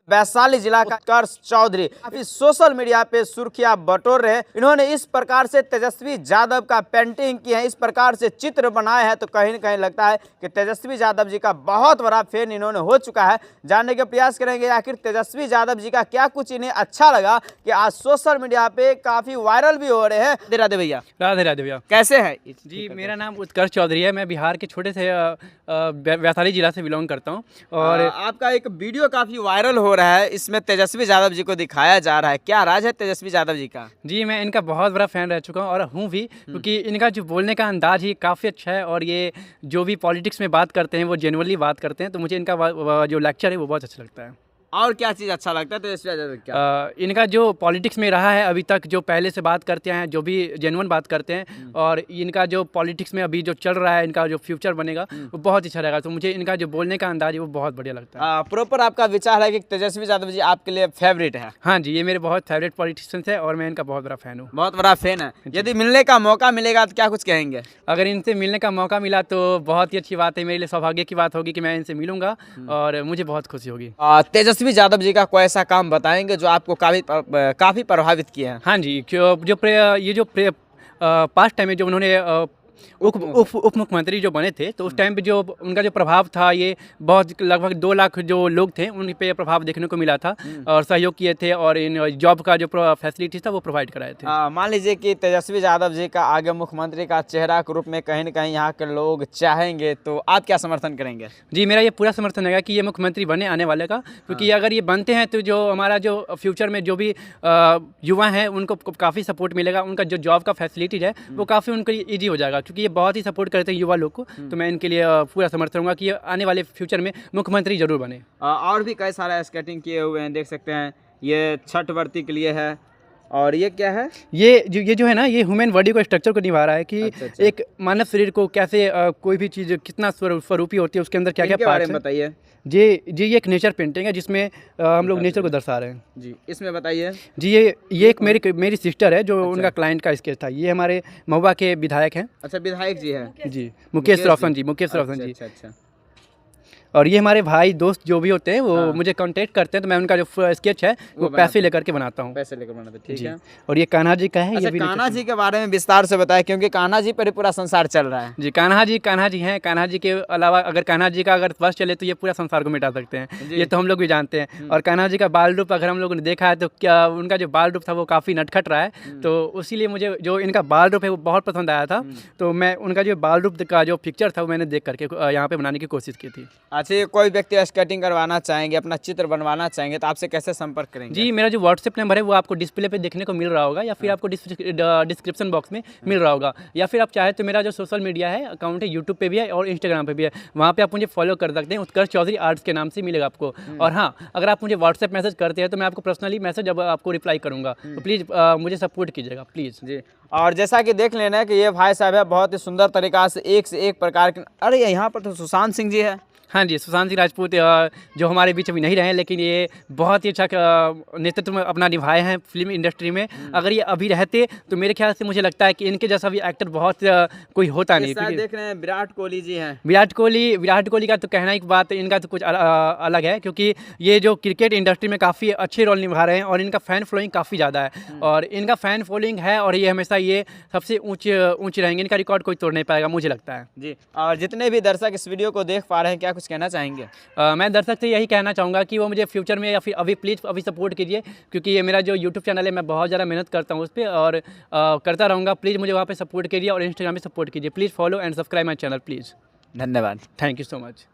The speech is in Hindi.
वैशाली जिला का उत्कर्ष चौधरी काफी सोशल मीडिया पे सुर्खियां बटोर रहे हैं। इन्होंने इस प्रकार से तेजस्वी यादव का पेंटिंग की है, इस प्रकार से चित्र बनाए हैं, तो कहीं न कहीं लगता है कि तेजस्वी यादव जी का बहुत बड़ा फैन इन्होंने हो चुका है। जानने का प्रयास करेंगे आखिर तेजस्वी यादव जी का क्या कुछ इन्हें अच्छा लगा कि आज सोशल मीडिया पे काफी वायरल भी हो रहे हैं। राधे राधे भैया। राधे राधे भैया। कैसे हैं जी, मेरा नाम उत्कर्ष चौधरी है। मैं बिहार के छोटे से वैशाली जिला से बिलोंग करता हूँ। और आपका एक वीडियो काफी वायरल हो रहा है, इसमें तेजस्वी यादव जी को दिखाया जा रहा है, क्या राज है तेजस्वी यादव जी का? जी, मैं इनका बहुत बड़ा फ़ैन रह चुका हूँ और हूँ भी, क्योंकि इनका जो बोलने का अंदाज़ ही काफ़ी अच्छा है और ये जो भी पॉलिटिक्स में बात करते हैं वो जेन्युइनली बात करते हैं, तो मुझे इनका जो लेक्चर है वो बहुत अच्छा लगता है। और क्या चीज़ अच्छा लगता है तेजस्वी यादव क्या? इनका जो पॉलिटिक्स में रहा है अभी तक, जो पहले से बात करते हैं, जो भी जेन्युइन बात करते हैं, और इनका जो पॉलिटिक्स में अभी जो चल रहा है, इनका जो फ्यूचर बनेगा वो बहुत अच्छा रहेगा। तो मुझे इनका जो बोलने का अंदाज है वो बहुत बढ़िया लगता है। प्रॉपर आपका विचार है कि तेजस्वी यादव जी आपके लिए फेवरेट है? हाँ जी, ये मेरे बहुत फेवरेट पॉलिटिशियंस है और मैं इनका बहुत बड़ा फ़ैन हूँ। बहुत बड़ा फैन है। यदि मिलने का मौका मिलेगा तो क्या कुछ कहेंगे? अगर इनसे मिलने का मौका मिला तो बहुत ही अच्छी बात है, मेरे लिए सौभाग्य की बात होगी कि मैं इनसे मिलूंगा और मुझे बहुत खुशी होगी। तेजस्वी यादव जी का कोई ऐसा काम बताएंगे जो आपको काफी प्रभावित किया है? हाँ जी, ये जो पास्ट टाइम में जो उन्होंने उप मुख्यमंत्री जो बने थे, तो उस टाइम पे जो उनका जो प्रभाव था, ये बहुत लगभग 2 लाख जो लोग थे उन पे प्रभाव देखने को मिला था और सहयोग किए थे और इन जॉब का जो फैसिलिटी था वो प्रोवाइड कराए थे। मान लीजिए कि तेजस्वी यादव जी का आगे मुख्यमंत्री का चेहरा के रूप में कहीं न कहीं यहाँ के लोग चाहेंगे, तो आप क्या समर्थन करेंगे? जी, मेरा ये पूरा समर्थन है कि ये मुख्यमंत्री बने आने वाले का, क्योंकि अगर ये बनते हैं तो जो हमारा जो फ्यूचर में जो भी युवा हैं उनको काफ़ी सपोर्ट मिलेगा, उनका जो जॉब का फैसिलिटीज है वो काफ़ी उनको ईजी हो जाएगा, क्योंकि ये बहुत ही सपोर्ट करते हैं युवा लोग को। तो मैं इनके लिए पूरा समर्थन दूंगा कि ये आने वाले फ्यूचर में मुख्यमंत्री जरूर बने। और भी कई सारे स्केटिंग किए हुए हैं, देख सकते हैं, ये छठ व्रती के लिए है। और ये क्या है? ये जो है ना, ये ह्यूमन बॉडी को स्ट्रक्चर को निभा रहा है कि एक मानव शरीर को कैसे कोई भी चीज़ कितना स्वरूपी होती है, उसके अंदर क्या क्या पार्ट्स हैं। बताइए जी, ये एक नेचर पेंटिंग है जिसमें हम लोग नेचर को दर्शा रहे हैं। जी, इसमें बताइए। जी, ये एक मेरी सिस्टर है जो उनका क्लाइंट का स्केच था। ये हमारे महुआ के विधायक हैं। अच्छा, विधायक जी है जी, मुकेश रोशन जी। अच्छा। और ये हमारे भाई दोस्त जो भी होते हैं वो मुझे कांटेक्ट करते हैं, तो मैं उनका जो स्केच है वो पैसे लेकर के बनाता हूँ। पैसे लेकर बनाते, ठीक है। और ये कान्हा जी का है। अच्छा, कान्हा जी के बारे में विस्तार से बताएं, क्योंकि कान्हा जी पर पूरा संसार चल रहा है। जी, कान्हा जी हैं। कान्हा जी के अलावा अगर कान्हा जी का अगर बस चले तो ये पूरा संसार को मिटा सकते हैं, ये तो हम लोग भी जानते हैं। और कान्हा जी का बाल रूप अगर हम लोगों ने देखा है तो क्या उनका जो बाल रूप था वो काफ़ी नटखट रहा है, तो उसीलिए मुझे जो इनका बाल रूप है वो बहुत पसंद आया था। तो मैं उनका जो बाल रूप का जो पिक्चर था वो मैंने देख करके यहाँ पे बनाने की कोशिश की थी। अच्छा, कोई व्यक्ति स्केटिंग करवाना चाहेंगे, अपना चित्र बनवाना चाहेंगे, तो आपसे कैसे संपर्क करेंगे? जी, मेरा जो व्हाट्सएप नंबर है वो आपको डिस्प्ले पे देखने को मिल रहा होगा, या फिर आपको डिस्क्रिप्शन बॉक्स में मिल रहा होगा, या फिर आप चाहे तो मेरा जो सोशल मीडिया है अकाउंट है, यूट्यूब पे भी है और इंस्टाग्राम पे भी है, वहाँ पे आप मुझे फॉलो कर सकते हैं। उत्कर्ष चौधरी आर्ट्स के नाम से मिलेगा आपको। और हाँ, अगर आप मुझे व्हाट्सएप मैसेज करते हैं तो मैं आपको पर्सनली मैसेज अब आपको रिप्लाई करूँगा, तो प्लीज़ मुझे सपोर्ट कीजिएगा प्लीज़। जी, और जैसा कि देख लेना है कि ये भाई साहब है, बहुत ही सुंदर तरीका से एक प्रकार के। अरे यहाँ पर तो सुशांत सिंह जी है। हाँ जी, सुशांत सिंह राजपूत जो हमारे बीच अभी नहीं रहे, लेकिन ये बहुत ही अच्छा नेतृत्व में अपना निभाए हैं फिल्म इंडस्ट्री में। अगर ये अभी रहते तो मेरे ख्याल से मुझे लगता है कि इनके जैसा भी एक्टर बहुत कोई होता नहीं। देख रहे हैं विराट कोहली जी हैं। विराट कोहली का तो कहना ही बात, इनका तो कुछ अलग है, क्योंकि ये जो क्रिकेट इंडस्ट्री में काफ़ी अच्छे रोल निभा रहे हैं और इनका फ़ैन फॉलोइंग काफ़ी ज़्यादा है, और इनका फ़ैन फॉलोइंग है और ये हमेशा ये सबसे ऊँचे रहेंगे। इनका रिकॉर्ड कोई तोड़ नहीं पाएगा, मुझे लगता है। जी, और जितने भी दर्शक इस वीडियो को देख पा रहे हैं, क्या कुछ कहना चाहेंगे? मैं दर्शक से यही कहना चाहूँगा कि वो मुझे फ्यूचर में या फिर अभी सपोर्ट कीजिए, क्योंकि ये मेरा जो यूट्यूब चैनल है मैं बहुत ज़्यादा मेहनत करता हूँ उस पर और करता रहूँगा। प्लीज़ मुझे वहाँ पे सपोर्ट कीजिए और इंस्टाग्राम पे सपोर्ट कीजिए। Please follow and subscribe my channel please. धन्यवाद। Thank you so much.